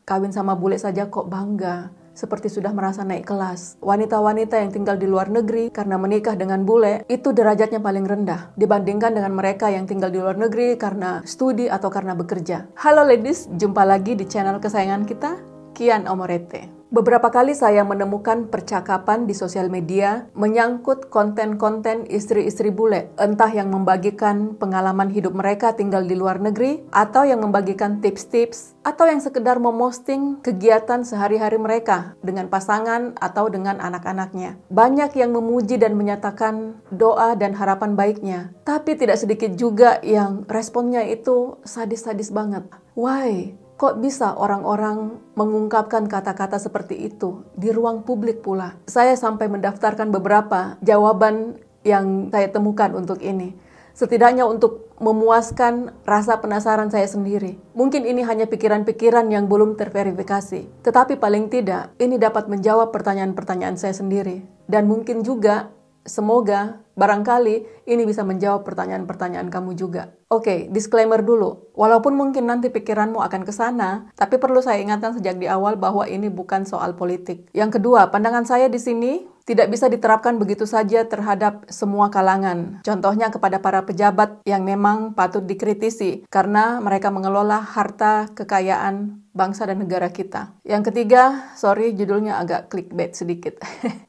Kawin sama bule saja kok bangga, seperti sudah merasa naik kelas. Wanita-wanita yang tinggal di luar negeri karena menikah dengan bule, itu derajatnya paling rendah dibandingkan dengan mereka yang tinggal di luar negeri karena studi atau karena bekerja. Halo ladies, jumpa lagi di channel kesayangan kita, Kian Omorete. Beberapa kali saya menemukan percakapan di sosial media menyangkut konten-konten istri-istri bule, entah yang membagikan pengalaman hidup mereka tinggal di luar negeri, atau yang membagikan tips-tips, atau yang sekedar memosting kegiatan sehari-hari mereka dengan pasangan atau dengan anak-anaknya. Banyak yang memuji dan menyatakan doa dan harapan baiknya, tapi tidak sedikit juga yang responnya itu sadis-sadis banget. Why? Kok bisa orang-orang mengungkapkan kata-kata seperti itu di ruang publik pula? Saya sampai mendaftarkan beberapa jawaban yang saya temukan untuk ini. Setidaknya untuk memuaskan rasa penasaran saya sendiri. Mungkin ini hanya pikiran-pikiran yang belum terverifikasi. Tetapi paling tidak, ini dapat menjawab pertanyaan-pertanyaan saya sendiri. Dan mungkin juga, semoga, barangkali ini bisa menjawab pertanyaan-pertanyaan kamu juga. Oke, disclaimer dulu. Walaupun mungkin nanti pikiranmu akan ke sana, tapi perlu saya ingatkan sejak di awal bahwa ini bukan soal politik. Yang kedua, pandangan saya di sini tidak bisa diterapkan begitu saja terhadap semua kalangan. Contohnya kepada para pejabat yang memang patut dikritisi karena mereka mengelola harta kekayaan bangsa dan negara kita. Yang ketiga, sorry judulnya agak clickbait sedikit.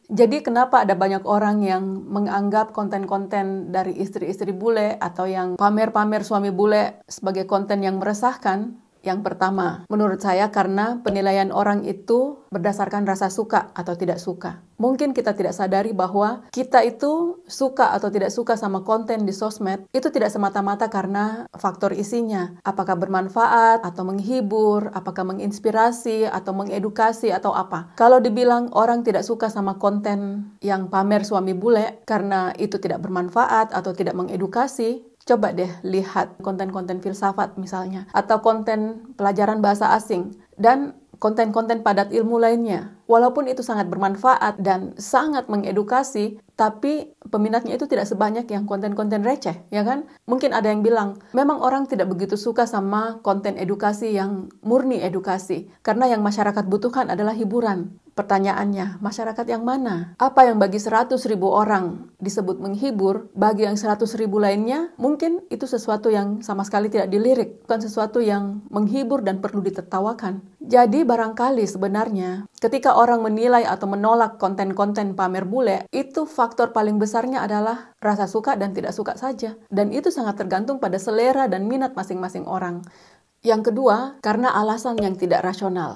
Jadi kenapa ada banyak orang yang menganggap konten-konten dari istri-istri bule atau yang pamer-pamer suami bule sebagai konten yang meresahkan? Yang pertama, menurut saya karena penilaian orang itu berdasarkan rasa suka atau tidak suka. Mungkin kita tidak sadari bahwa kita itu suka atau tidak suka sama konten di sosmed, itu tidak semata-mata karena faktor isinya. Apakah bermanfaat atau menghibur, apakah menginspirasi atau mengedukasi atau apa. Kalau dibilang orang tidak suka sama konten yang pamer suami bule karena itu tidak bermanfaat atau tidak mengedukasi, coba deh lihat konten-konten filsafat misalnya, atau konten pelajaran bahasa asing, dan konten-konten padat ilmu lainnya. Walaupun itu sangat bermanfaat dan sangat mengedukasi, tapi peminatnya itu tidak sebanyak yang konten-konten receh, ya kan? Mungkin ada yang bilang, memang orang tidak begitu suka sama konten edukasi yang murni edukasi, karena yang masyarakat butuhkan adalah hiburan. Pertanyaannya, masyarakat yang mana? Apa yang bagi 100.000 orang disebut menghibur, bagi yang 100.000 lainnya, mungkin itu sesuatu yang sama sekali tidak dilirik, bukan sesuatu yang menghibur dan perlu ditertawakan. Jadi barangkali sebenarnya, ketika orang menilai atau menolak konten-konten pamer bule, itu faktor paling besarnya adalah rasa suka dan tidak suka saja. Dan itu sangat tergantung pada selera dan minat masing-masing orang. Yang kedua, karena alasan yang tidak rasional.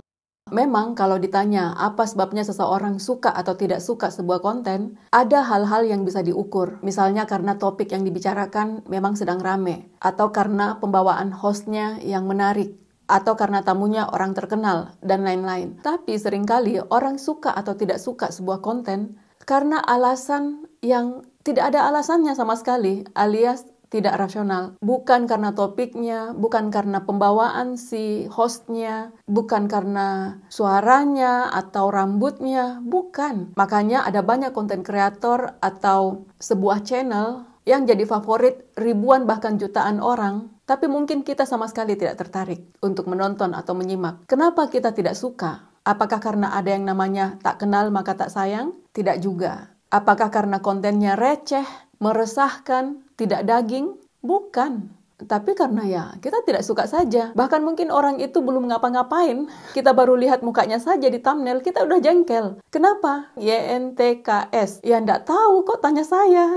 Memang kalau ditanya apa sebabnya seseorang suka atau tidak suka sebuah konten, ada hal-hal yang bisa diukur. Misalnya karena topik yang dibicarakan memang sedang rame, atau karena pembawaan hostnya yang menarik, atau karena tamunya orang terkenal, dan lain-lain. Tapi seringkali orang suka atau tidak suka sebuah konten karena alasan yang tidak ada alasannya sama sekali, alias tidak rasional. Bukan karena topiknya, bukan karena pembawaan si hostnya, bukan karena suaranya atau rambutnya, bukan. Makanya ada banyak konten kreator atau sebuah channel yang jadi favorit ribuan bahkan jutaan orang, tapi mungkin kita sama sekali tidak tertarik untuk menonton atau menyimak. Kenapa kita tidak suka? Apakah karena ada yang namanya tak kenal maka tak sayang? Tidak juga. Apakah karena kontennya receh, meresahkan, tidak daging? Bukan. Tapi karena ya kita tidak suka saja. Bahkan mungkin orang itu belum ngapa-ngapain. Kita baru lihat mukanya saja di thumbnail, kita udah jengkel. Kenapa? YNTKS. Ya enggak tahu kok tanya saya.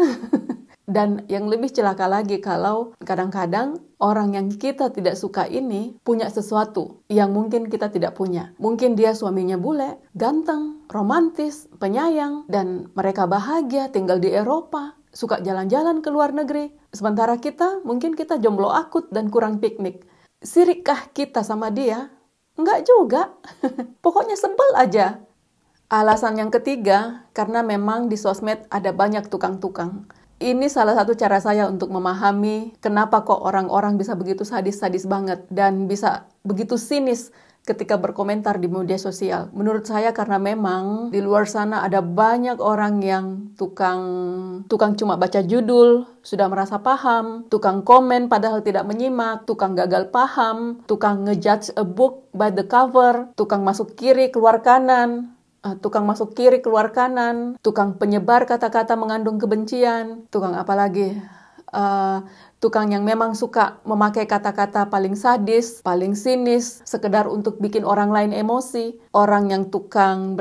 Dan yang lebih celaka lagi kalau kadang-kadang orang yang kita tidak suka ini punya sesuatu yang mungkin kita tidak punya. Mungkin dia suaminya bule, ganteng, romantis, penyayang, dan mereka bahagia tinggal di Eropa, suka jalan-jalan ke luar negeri. Sementara mungkin kita jomblo akut dan kurang piknik. Sirikkah kita sama dia? Enggak juga. Pokoknya sebel aja. Alasan yang ketiga, karena memang di sosmed ada banyak tukang-tukang. Ini salah satu cara saya untuk memahami kenapa kok orang-orang bisa begitu sadis-sadis banget dan bisa begitu sinis ketika berkomentar di media sosial. Menurut saya karena memang di luar sana ada banyak orang yang tukang cuma baca judul, sudah merasa paham, tukang komen padahal tidak menyimak, tukang gagal paham, tukang ngejudge a book by the cover, tukang masuk kiri keluar kanan, tukang penyebar kata-kata mengandung kebencian, tukang apa lagi? Tukang yang memang suka memakai kata-kata paling sadis, paling sinis, sekedar untuk bikin orang lain emosi. Orang yang tukang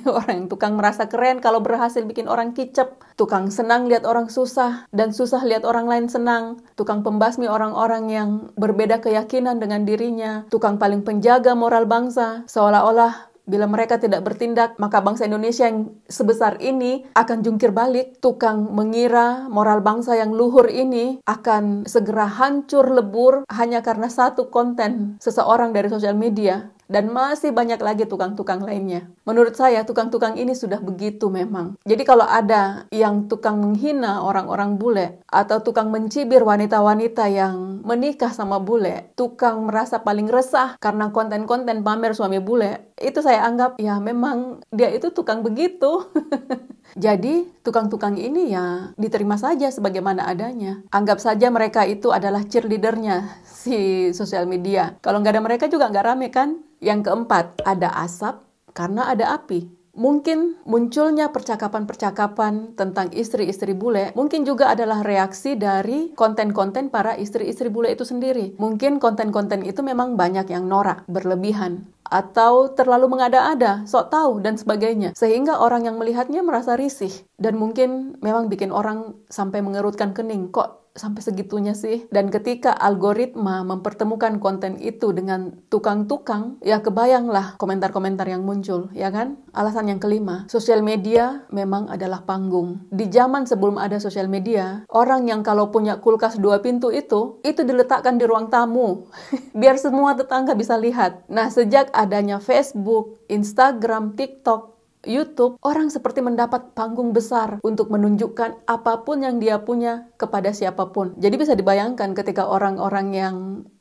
orang yang tukang merasa keren kalau berhasil bikin orang kicep. Tukang senang lihat orang susah dan susah lihat orang lain senang. Tukang pembasmi orang-orang yang berbeda keyakinan dengan dirinya. Tukang paling penjaga moral bangsa, seolah-olah bila mereka tidak bertindak, maka bangsa Indonesia yang sebesar ini akan jungkir balik. Tukang mengira moral bangsa yang luhur ini akan segera hancur lebur hanya karena satu konten seseorang dari sosial media. Dan masih banyak lagi tukang-tukang lainnya. Menurut saya, tukang-tukang ini sudah begitu memang. Jadi kalau ada yang tukang menghina orang-orang bule, atau tukang mencibir wanita-wanita yang menikah sama bule, tukang merasa paling resah karena konten-konten pamer suami bule, itu saya anggap ya memang dia itu tukang begitu. Jadi tukang-tukang ini ya diterima saja sebagaimana adanya. Anggap saja mereka itu adalah cheerleadernya si sosial media. Kalau nggak ada mereka juga nggak rame kan? Yang keempat, ada asap karena ada api. Mungkin munculnya percakapan-percakapan tentang istri-istri bule mungkin juga adalah reaksi dari konten-konten para istri-istri bule itu sendiri. Mungkin konten-konten itu memang banyak yang norak, berlebihan, atau terlalu mengada-ada, sok tahu, dan sebagainya. Sehingga orang yang melihatnya merasa risih. Dan mungkin memang bikin orang sampai mengerutkan kening. Kok sampai segitunya sih? Dan ketika algoritma mempertemukan konten itu dengan tukang-tukang, ya kebayanglah komentar-komentar yang muncul, ya kan? Alasan yang kelima, sosial media memang adalah panggung. Di zaman sebelum ada sosial media, orang yang kalau punya kulkas 2 pintu itu diletakkan di ruang tamu. Biar semua tetangga bisa lihat. Nah, sejak adanya Facebook, Instagram, TikTok, YouTube, orang seperti mendapat panggung besar untuk menunjukkan apapun yang dia punya kepada siapapun. Jadi bisa dibayangkan ketika orang-orang yang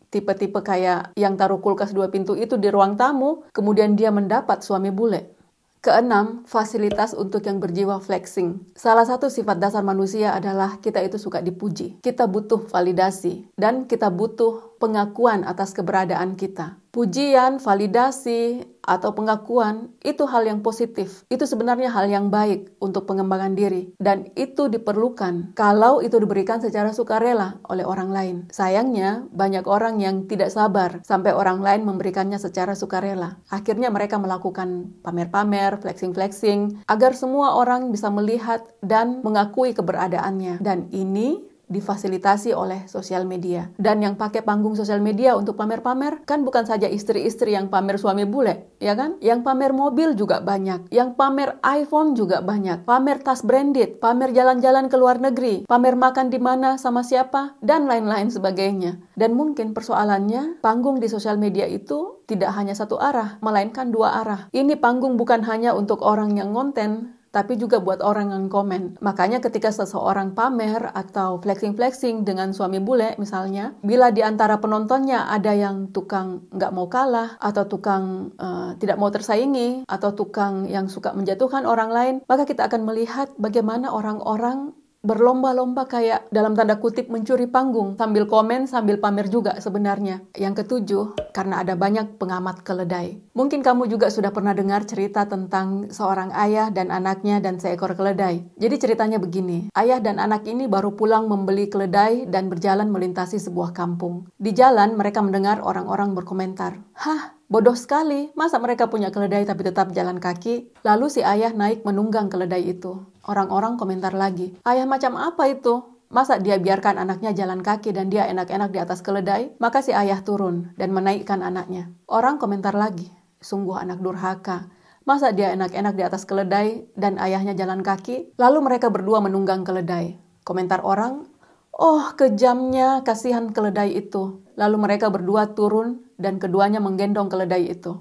tipe-tipe kayak yang taruh kulkas 2 pintu itu di ruang tamu, kemudian dia mendapat suami bule. Keenam, fasilitas untuk yang berjiwa flexing. Salah satu sifat dasar manusia adalah kita itu suka dipuji. Kita butuh validasi dan kita butuh pengakuan atas keberadaan kita. Pujian, validasi, atau pengakuan itu hal yang positif. Itu sebenarnya hal yang baik untuk pengembangan diri. Dan itu diperlukan kalau itu diberikan secara sukarela oleh orang lain. Sayangnya, banyak orang yang tidak sabar sampai orang lain memberikannya secara sukarela. Akhirnya mereka melakukan pamer-pamer, flexing-flexing, agar semua orang bisa melihat dan mengakui keberadaannya. Dan ini difasilitasi oleh sosial media. Dan yang pakai panggung sosial media untuk pamer-pamer kan bukan saja istri-istri yang pamer suami bule, ya kan? Yang pamer mobil juga banyak, yang pamer iPhone juga banyak, pamer tas branded, pamer jalan-jalan ke luar negeri, pamer makan di mana sama siapa, dan lain-lain sebagainya. Dan mungkin persoalannya panggung di sosial media itu tidak hanya satu arah, melainkan 2 arah. Ini panggung bukan hanya untuk orang yang ngonten, tapi juga buat orang yang komen. Makanya ketika seseorang pamer atau flexing-flexing dengan suami bule misalnya, bila di antara penontonnya ada yang tukang nggak mau kalah, atau tukang tidak mau tersaingi, atau tukang yang suka menjatuhkan orang lain, maka kita akan melihat bagaimana orang-orang berlomba-lomba kayak dalam tanda kutip mencuri panggung, sambil komen, sambil pamer juga sebenarnya. Yang ketujuh, karena ada banyak pengamat keledai. Mungkin kamu juga sudah pernah dengar cerita tentang seorang ayah dan anaknya dan seekor keledai. Jadi ceritanya begini, ayah dan anak ini baru pulang membeli keledai dan berjalan melintasi sebuah kampung. Di jalan mereka mendengar orang-orang berkomentar, "Hah, bodoh sekali, masa mereka punya keledai tapi tetap jalan kaki?" Lalu si ayah naik menunggang keledai itu. Orang-orang komentar lagi, "Ayah macam apa itu? Masa dia biarkan anaknya jalan kaki dan dia enak-enak di atas keledai?" Maka si ayah turun dan menaikkan anaknya. Orang komentar lagi, "Sungguh anak durhaka. Masa dia enak-enak di atas keledai dan ayahnya jalan kaki?" Lalu mereka berdua menunggang keledai. Komentar orang, "Oh, kejamnya, kasihan keledai itu." Lalu mereka berdua turun dan keduanya menggendong keledai itu.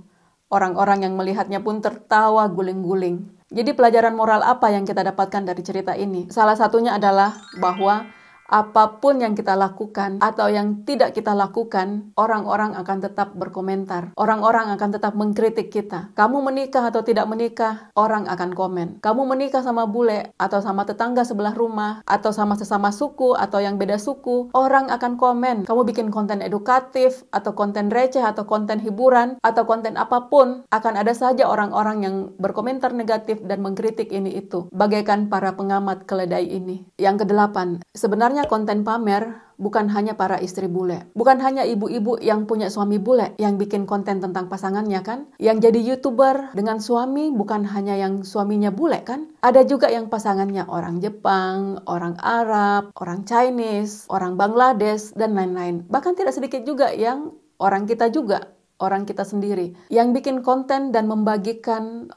Orang-orang yang melihatnya pun tertawa guling-guling. Jadi pelajaran moral apa yang kita dapatkan dari cerita ini? Salah satunya adalah bahwa Apapun yang kita lakukan atau yang tidak kita lakukan, orang-orang akan tetap berkomentar. Orang-orang akan tetap mengkritik kita. Kamu menikah atau tidak menikah, orang akan komen. Kamu menikah sama bule atau sama tetangga sebelah rumah atau sama sesama suku atau yang beda suku, orang akan komen. Kamu bikin konten edukatif atau konten receh atau konten hiburan atau konten apapun, akan ada saja orang-orang yang berkomentar negatif dan mengkritik ini itu. Bagaikan para pengamat keledai ini. Yang kedelapan, sebenarnya konten pamer bukan hanya para istri bule. Bukan hanya ibu-ibu yang punya suami bule yang bikin konten tentang pasangannya kan. Yang jadi YouTuber dengan suami bukan hanya yang suaminya bule kan. Ada juga yang pasangannya orang Jepang, orang Arab, orang Chinese, orang Bangladesh, dan lain-lain. Bahkan tidak sedikit juga yang orang kita juga. Orang kita sendiri yang bikin konten dan membagikan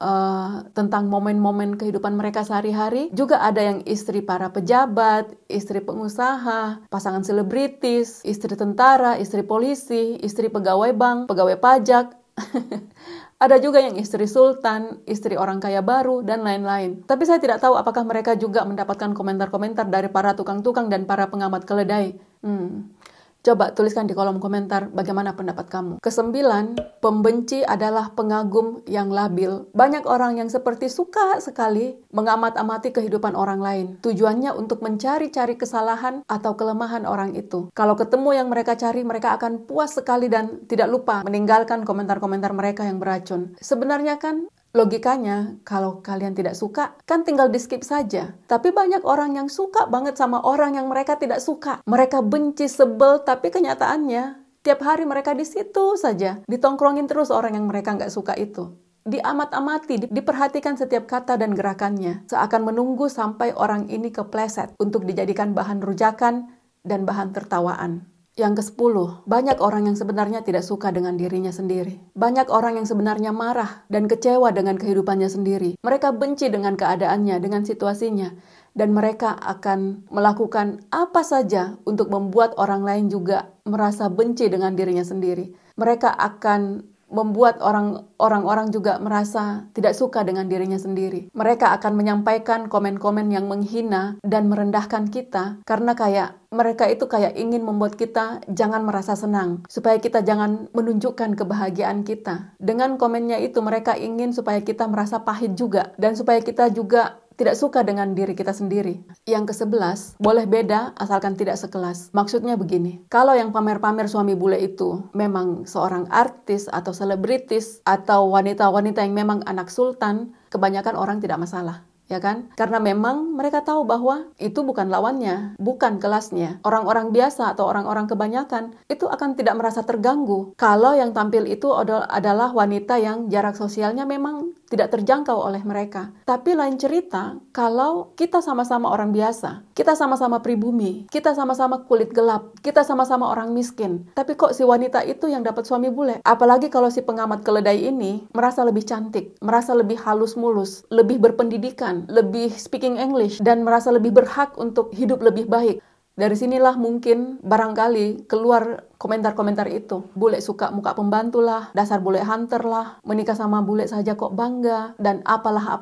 tentang momen-momen kehidupan mereka sehari-hari. Juga ada yang istri para pejabat, istri pengusaha, pasangan selebritis, istri tentara, istri polisi, istri pegawai bank, pegawai pajak. Ada juga yang istri sultan, istri orang kaya baru, dan lain-lain. Tapi saya tidak tahu apakah mereka juga mendapatkan komentar-komentar dari para tukang-tukang dan para pengamat keledai. Coba tuliskan di kolom komentar bagaimana pendapat kamu. Kesembilan, pembenci adalah pengagum yang labil. Banyak orang yang seperti suka sekali mengamat-amati kehidupan orang lain. Tujuannya untuk mencari-cari kesalahan atau kelemahan orang itu. Kalau ketemu yang mereka cari, mereka akan puas sekali dan tidak lupa meninggalkan komentar-komentar mereka yang beracun. Sebenarnya kan logikanya, kalau kalian tidak suka, kan tinggal di-skip saja. Tapi banyak orang yang suka banget sama orang yang mereka tidak suka. Mereka benci, sebel, tapi kenyataannya, tiap hari mereka di situ saja. Ditongkrongin terus orang yang mereka nggak suka itu. Diamat-amati, diperhatikan setiap kata dan gerakannya. Seakan menunggu sampai orang ini kepleset untuk dijadikan bahan rujakan dan bahan tertawaan. Yang ke-10, banyak orang yang sebenarnya tidak suka dengan dirinya sendiri. Banyak orang yang sebenarnya marah dan kecewa dengan kehidupannya sendiri. Mereka benci dengan keadaannya, dengan situasinya. Dan mereka akan melakukan apa saja untuk membuat orang lain juga merasa benci dengan dirinya sendiri. Mereka akan membuat orang-orang juga merasa tidak suka dengan dirinya sendiri. Mereka akan menyampaikan komen-komen yang menghina dan merendahkan kita karena mereka itu ingin membuat kita jangan merasa senang, supaya kita jangan menunjukkan kebahagiaan kita. Dengan komennya itu mereka ingin supaya kita merasa pahit juga dan supaya kita juga tidak suka dengan diri kita sendiri. Yang ke-11, boleh beda asalkan tidak sekelas. Maksudnya begini, kalau yang pamer-pamer suami bule itu memang seorang artis atau selebritis atau wanita-wanita yang memang anak sultan, kebanyakan orang tidak masalah. Ya kan? Karena memang mereka tahu bahwa itu bukan lawannya, bukan kelasnya. Orang-orang biasa atau orang-orang kebanyakan itu akan tidak merasa terganggu kalau yang tampil itu adalah wanita yang jarak sosialnya memang tidak terjangkau oleh mereka. Tapi lain cerita kalau kita sama-sama orang biasa, kita sama-sama pribumi, kita sama-sama kulit gelap, kita sama-sama orang miskin. Tapi kok si wanita itu yang dapat suami bule? Apalagi kalau si pengamat keledai ini merasa lebih cantik, merasa lebih halus mulus, lebih berpendidikan, lebih speaking English, dan merasa lebih berhak untuk hidup lebih baik. Dari sinilah mungkin barangkali keluar komentar-komentar itu. Bule suka muka pembantu lah, dasar bule hunter lah, menikah sama bule saja kok bangga, dan apalah.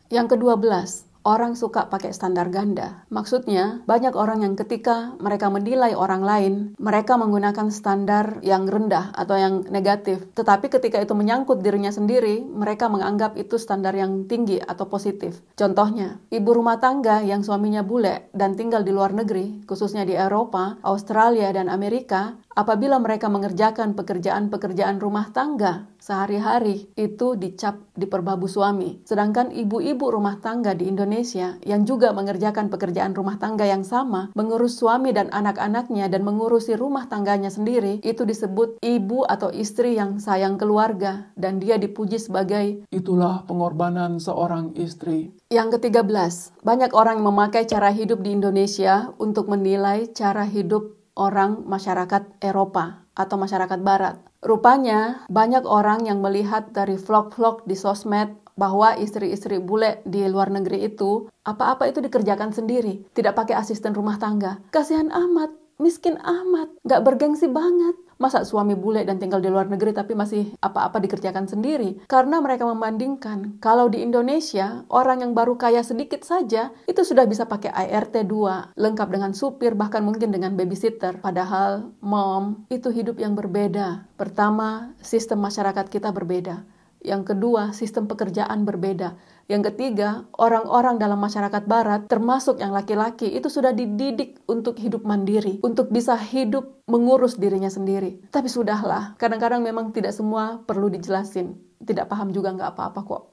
Yang ke-12, orang suka pakai standar ganda. Maksudnya, banyak orang yang ketika mereka menilai orang lain, mereka menggunakan standar yang rendah atau yang negatif. Tetapi ketika itu menyangkut dirinya sendiri, mereka menganggap itu standar yang tinggi atau positif. Contohnya, ibu rumah tangga yang suaminya bule dan tinggal di luar negeri, khususnya di Eropa, Australia, dan Amerika, apabila mereka mengerjakan pekerjaan-pekerjaan rumah tangga sehari-hari, itu dicap diperbabu suami. Sedangkan ibu-ibu rumah tangga di Indonesia yang juga mengerjakan pekerjaan rumah tangga yang sama, mengurus suami dan anak-anaknya dan mengurusi rumah tangganya sendiri, itu disebut ibu atau istri yang sayang keluarga, dan dia dipuji sebagai itulah pengorbanan seorang istri. Yang ke-13, banyak orang yang memakai cara hidup di Indonesia untuk menilai cara hidup orang masyarakat Eropa atau masyarakat Barat. Rupanya banyak orang yang melihat dari vlog-vlog di sosmed bahwa istri-istri bule di luar negeri itu apa-apa itu dikerjakan sendiri, tidak pakai asisten rumah tangga. Kasihan amat. miskin amat, gak bergengsi banget. Masa suami bule dan tinggal di luar negeri tapi masih apa-apa dikerjakan sendiri? Karena mereka membandingkan, kalau di Indonesia, orang yang baru kaya sedikit saja, itu sudah bisa pakai ART 2, lengkap dengan supir, bahkan mungkin dengan babysitter. Padahal, mom, itu hidup yang berbeda. Pertama, sistem masyarakat kita berbeda. Yang kedua, sistem pekerjaan berbeda. Yang ketiga, orang-orang dalam masyarakat barat, termasuk yang laki-laki, itu sudah dididik untuk hidup mandiri, untuk bisa hidup mengurus dirinya sendiri. Tapi sudahlah, kadang-kadang memang tidak semua perlu dijelasin. Tidak paham juga nggak apa-apa kok.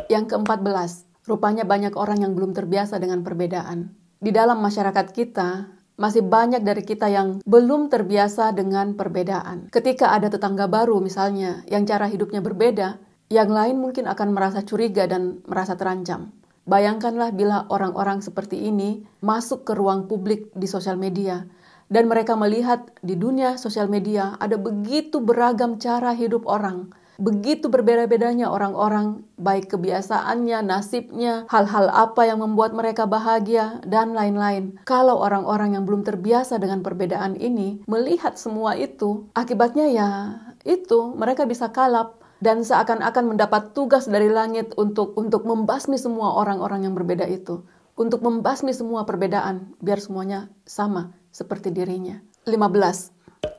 Yang ke-14, rupanya banyak orang yang belum terbiasa dengan perbedaan. Di dalam masyarakat kita, masih banyak dari kita yang belum terbiasa dengan perbedaan. Ketika ada tetangga baru misalnya, yang cara hidupnya berbeda, yang lain mungkin akan merasa curiga dan merasa terancam. Bayangkanlah bila orang-orang seperti ini masuk ke ruang publik di sosial media dan mereka melihat di dunia sosial media ada begitu beragam cara hidup orang. Begitu berbeda-bedanya orang-orang, baik kebiasaannya, nasibnya, hal-hal apa yang membuat mereka bahagia, dan lain-lain. Kalau orang-orang yang belum terbiasa dengan perbedaan ini melihat semua itu, akibatnya ya itu mereka bisa kalap. Dan seakan-akan mendapat tugas dari langit untuk membasmi semua orang-orang yang berbeda itu. Untuk membasmi semua perbedaan, biar semuanya sama seperti dirinya. 15.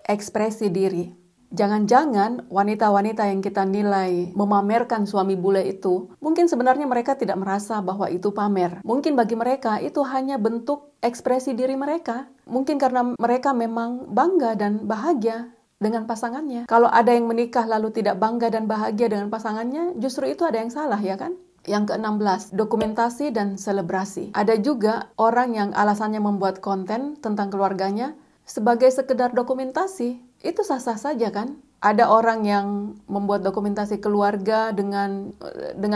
Ekspresi diri. Jangan-jangan wanita-wanita yang kita nilai memamerkan suami bule itu, mungkin sebenarnya mereka tidak merasa bahwa itu pamer. Mungkin bagi mereka itu hanya bentuk ekspresi diri mereka. Mungkin karena mereka memang bangga dan bahagia dengan pasangannya. Kalau ada yang menikah lalu tidak bangga dan bahagia dengan pasangannya, justru itu ada yang salah, ya kan? Yang ke-16, dokumentasi dan selebrasi. Ada juga orang yang alasannya membuat konten tentang keluarganya sebagai sekedar dokumentasi. Itu sah-sah saja kan? Ada orang yang membuat dokumentasi keluarga dengan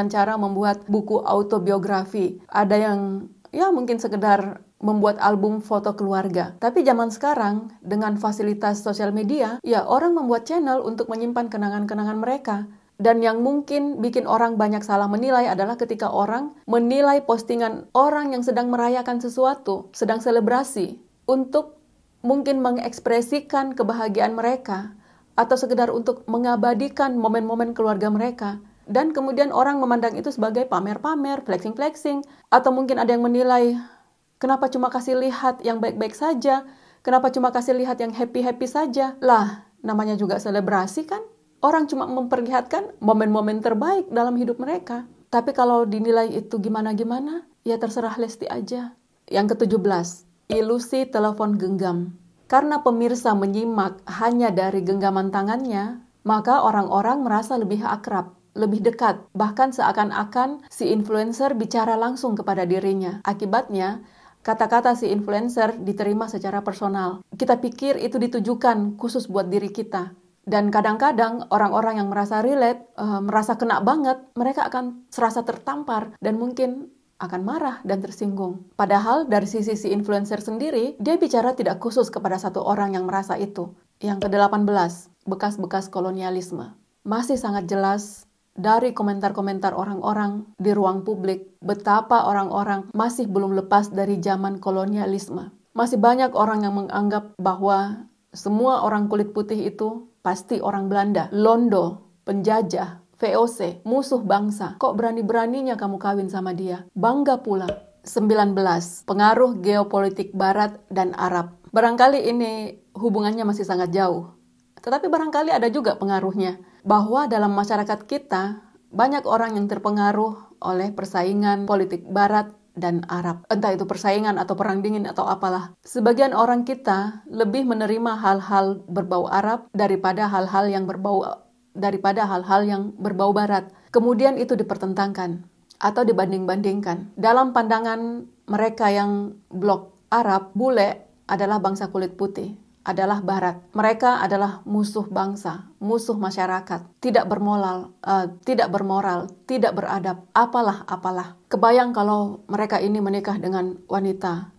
cara membuat buku autobiografi. Ada yang mungkin sekedar membuat album foto keluarga. Tapi zaman sekarang, dengan fasilitas sosial media, orang membuat channel untuk menyimpan kenangan-kenangan mereka. Dan yang mungkin bikin orang banyak salah menilai adalah ketika orang menilai postingan orang yang sedang merayakan sesuatu, sedang selebrasi, untuk mungkin mengekspresikan kebahagiaan mereka, atau sekedar untuk mengabadikan momen-momen keluarga mereka. Dan kemudian orang memandang itu sebagai pamer-pamer, flexing-flexing, atau mungkin ada yang menilai, kenapa cuma kasih lihat yang baik-baik saja? Kenapa cuma kasih lihat yang happy-happy saja? Lah, namanya juga selebrasi kan? Orang cuma memperlihatkan momen-momen terbaik dalam hidup mereka. Tapi kalau dinilai itu gimana-gimana, ya terserah Lesti aja. Yang ke-17, ilusi telepon genggam. Karena pemirsa menyimak hanya dari genggaman tangannya, maka orang-orang merasa lebih akrab, lebih dekat. Bahkan seakan-akan si influencer bicara langsung kepada dirinya. Akibatnya, kata-kata si influencer diterima secara personal. Kita pikir itu ditujukan khusus buat diri kita. Dan kadang-kadang orang-orang yang merasa relate, merasa kena banget, mereka akan serasa tertampar dan mungkin akan marah dan tersinggung. Padahal dari sisi si influencer sendiri, dia bicara tidak khusus kepada satu orang yang merasa itu. Yang ke-18, bekas-bekas kolonialisme. Masih sangat jelas dari komentar-komentar orang-orang di ruang publik, betapa orang-orang masih belum lepas dari zaman kolonialisme. Masih banyak orang yang menganggap bahwa semua orang kulit putih itu pasti orang Belanda, Londo, penjajah, VOC, musuh bangsa. Kok berani-beraninya kamu kawin sama dia? Bangga pula. 19. Pengaruh geopolitik Barat dan Arab. Barangkali ini hubungannya masih sangat jauh. Tetapi barangkali ada juga pengaruhnya. Bahwa dalam masyarakat kita, banyak orang yang terpengaruh oleh persaingan politik Barat dan Arab. Entah itu persaingan atau perang dingin atau apalah. Sebagian orang kita lebih menerima hal-hal berbau Arab daripada hal-hal yang berbau Barat. Kemudian itu dipertentangkan atau dibanding-bandingkan. Dalam pandangan mereka yang blok Arab, bule adalah bangsa kulit putih, adalah Barat. Mereka adalah musuh bangsa, musuh masyarakat, tidak bermoral, tidak beradab, apalah. Kebayang kalau mereka ini menikah dengan wanita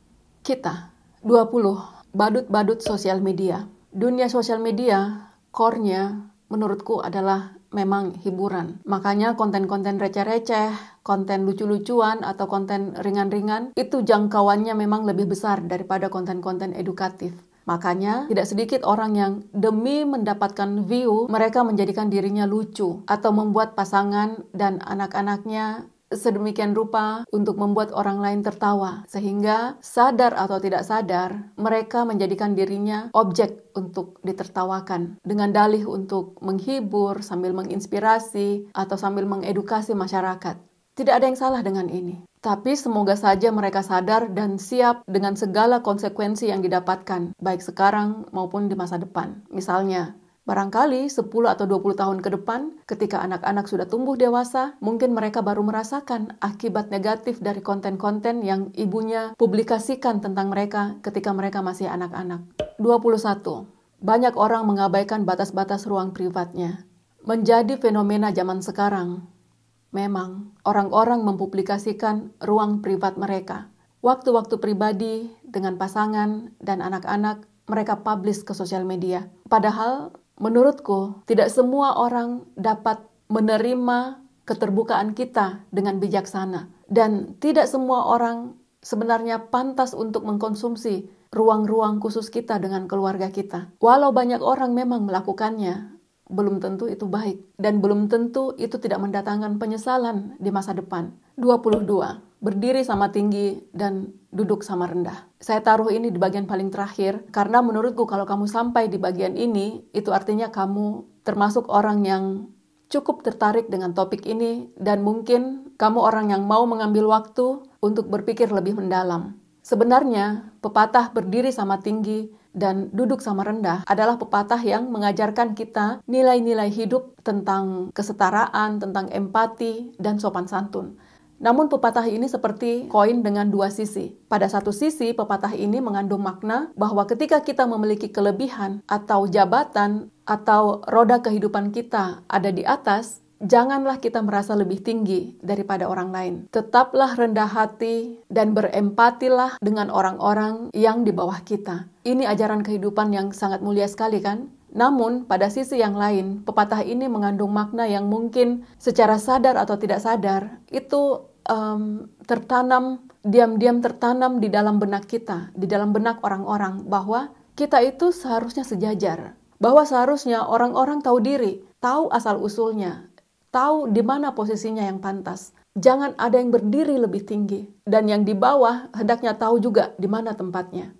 kita. 20. Badut-badut sosial media. Dunia sosial media, core-nya menurutku adalah memang hiburan. Makanya konten-konten receh-receh, konten lucu-lucuan atau konten ringan-ringan, itu jangkauannya memang lebih besar daripada konten-konten edukatif. Makanya tidak sedikit orang yang demi mendapatkan view, mereka menjadikan dirinya lucu atau membuat pasangan dan anak-anaknya sedemikian rupa untuk membuat orang lain tertawa. Sehingga sadar atau tidak sadar, mereka menjadikan dirinya objek untuk ditertawakan dengan dalih untuk menghibur, sambil menginspirasi, atau sambil mengedukasi masyarakat. Tidak ada yang salah dengan ini. Tapi semoga saja mereka sadar dan siap dengan segala konsekuensi yang didapatkan, baik sekarang maupun di masa depan. Misalnya, barangkali 10 atau 20 tahun ke depan, ketika anak-anak sudah tumbuh dewasa, mungkin mereka baru merasakan akibat negatif dari konten-konten yang ibunya publikasikan tentang mereka ketika mereka masih anak-anak. 21. Banyak orang mengabaikan batas-batas ruang privatnya. Menjadi fenomena zaman sekarang. Memang, orang-orang mempublikasikan ruang privat mereka. Waktu-waktu pribadi dengan pasangan dan anak-anak, mereka publish ke sosial media. Padahal, menurutku, tidak semua orang dapat menerima keterbukaan kita dengan bijaksana. Dan tidak semua orang sebenarnya pantas untuk mengkonsumsi ruang-ruang khusus kita dengan keluarga kita. Walau banyak orang memang melakukannya, belum tentu itu baik. Dan belum tentu itu tidak mendatangkan penyesalan di masa depan. 22. Berdiri sama tinggi dan duduk sama rendah. Saya taruh ini di bagian paling terakhir, karena menurutku kalau kamu sampai di bagian ini, itu artinya kamu termasuk orang yang cukup tertarik dengan topik ini, dan mungkin kamu orang yang mau mengambil waktu untuk berpikir lebih mendalam. Sebenarnya, pepatah berdiri sama tinggi dan duduk sama rendah adalah pepatah yang mengajarkan kita nilai-nilai hidup tentang kesetaraan, tentang empati, dan sopan santun. Namun pepatah ini seperti koin dengan dua sisi. Pada satu sisi, pepatah ini mengandung makna bahwa ketika kita memiliki kelebihan atau jabatan atau roda kehidupan kita ada di atas, janganlah kita merasa lebih tinggi daripada orang lain. Tetaplah rendah hati dan berempatilah dengan orang-orang yang di bawah kita. Ini ajaran kehidupan yang sangat mulia sekali kan? Namun pada sisi yang lain, pepatah ini mengandung makna yang mungkin secara sadar atau tidak sadar, itu diam-diam tertanam di dalam benak kita, di dalam benak orang-orang, bahwa kita itu seharusnya sejajar. Bahwa seharusnya orang-orang tahu diri, tahu asal-usulnya, tahu di mana posisinya yang pantas. Jangan ada yang berdiri lebih tinggi. Dan yang di bawah hendaknya tahu juga di mana tempatnya.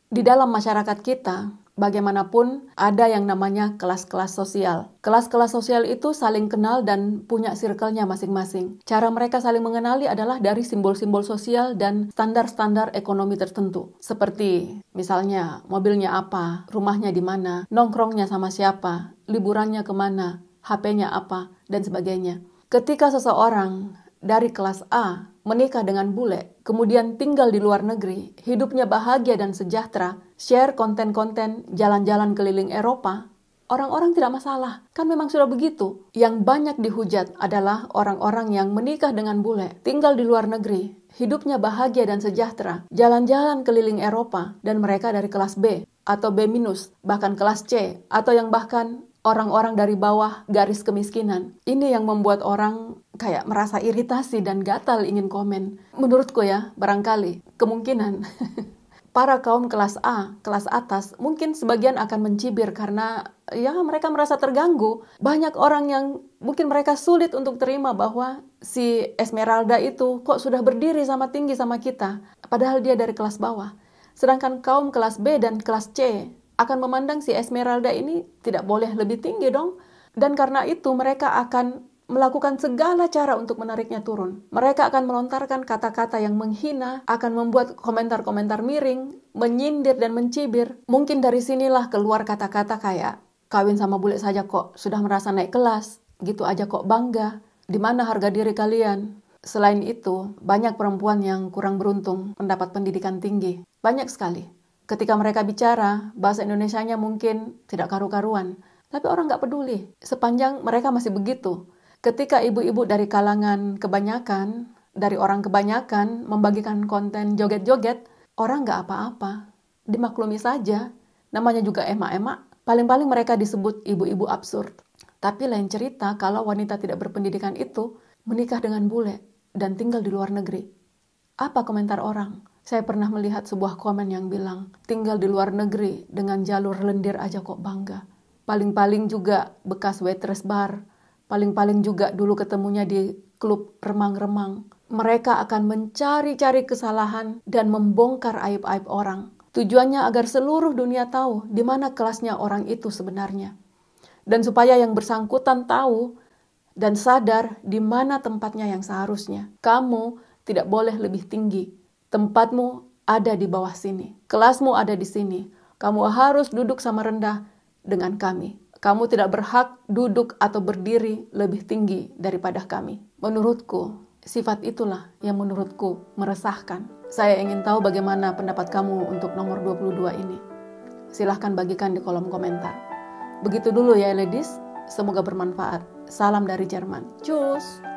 Di dalam masyarakat kita, bagaimanapun ada yang namanya kelas-kelas sosial. Kelas-kelas sosial itu saling kenal dan punya circle-nya masing-masing. Cara mereka saling mengenali adalah dari simbol-simbol sosial dan standar-standar ekonomi tertentu. Seperti misalnya mobilnya apa, rumahnya di mana, nongkrongnya sama siapa, liburannya kemana, HP-nya apa, dan sebagainya. Ketika seseorang dari kelas A menikah dengan bule, kemudian tinggal di luar negeri, hidupnya bahagia dan sejahtera, share konten-konten jalan-jalan keliling Eropa, orang-orang tidak masalah. Kan memang sudah begitu. Yang banyak dihujat adalah orang-orang yang menikah dengan bule, tinggal di luar negeri, hidupnya bahagia dan sejahtera, jalan-jalan keliling Eropa, dan mereka dari kelas B atau B-, bahkan kelas C, atau yang bahkan orang-orang dari bawah garis kemiskinan. Ini yang membuat orang kayak merasa iritasi dan gatal ingin komen. Menurutku ya, barangkali, kemungkinan para kaum kelas A, kelas atas, mungkin sebagian akan mencibir karena ya mereka merasa terganggu. Banyak orang yang mungkin mereka sulit untuk terima bahwa si Esmeralda itu kok sudah berdiri sama tinggi sama kita, padahal dia dari kelas bawah. Sedangkan kaum kelas B dan kelas C akan memandang si Esmeralda ini tidak boleh lebih tinggi dong. Dan karena itu mereka akan melakukan segala cara untuk menariknya turun. Mereka akan melontarkan kata-kata yang menghina, akan membuat komentar-komentar miring, menyindir dan mencibir. Mungkin dari sinilah keluar kata-kata kayak, kawin sama bule saja kok sudah merasa naik kelas, gitu aja kok bangga, di mana harga diri kalian? Selain itu, banyak perempuan yang kurang beruntung mendapat pendidikan tinggi. Banyak sekali. Ketika mereka bicara, bahasa Indonesianya mungkin tidak karu-karuan. Tapi orang nggak peduli, sepanjang mereka masih begitu. Ketika ibu-ibu dari kalangan kebanyakan, dari orang kebanyakan membagikan konten joget-joget, orang nggak apa-apa. Dimaklumi saja, namanya juga emak-emak. Paling-paling mereka disebut ibu-ibu absurd. Tapi lain cerita kalau wanita tidak berpendidikan itu menikah dengan bule dan tinggal di luar negeri. Apa komentar orang? Saya pernah melihat sebuah komen yang bilang, tinggal di luar negeri dengan jalur lendir aja kok bangga. Paling-paling juga bekas waitress bar. Paling-paling juga dulu ketemunya di klub remang-remang. Mereka akan mencari-cari kesalahan dan membongkar aib-aib orang. Tujuannya agar seluruh dunia tahu di mana kelasnya orang itu sebenarnya. Dan supaya yang bersangkutan tahu dan sadar di mana tempatnya yang seharusnya. Kamu tidak boleh lebih tinggi. Tempatmu ada di bawah sini. Kelasmu ada di sini. Kamu harus duduk sama rendah dengan kami. Kamu tidak berhak duduk atau berdiri lebih tinggi daripada kami. Menurutku, sifat itulah yang menurutku meresahkan. Saya ingin tahu bagaimana pendapat kamu untuk nomor 22 ini. Silahkan bagikan di kolom komentar. Begitu dulu ya ladies. Semoga bermanfaat. Salam dari Jerman. Tschüss.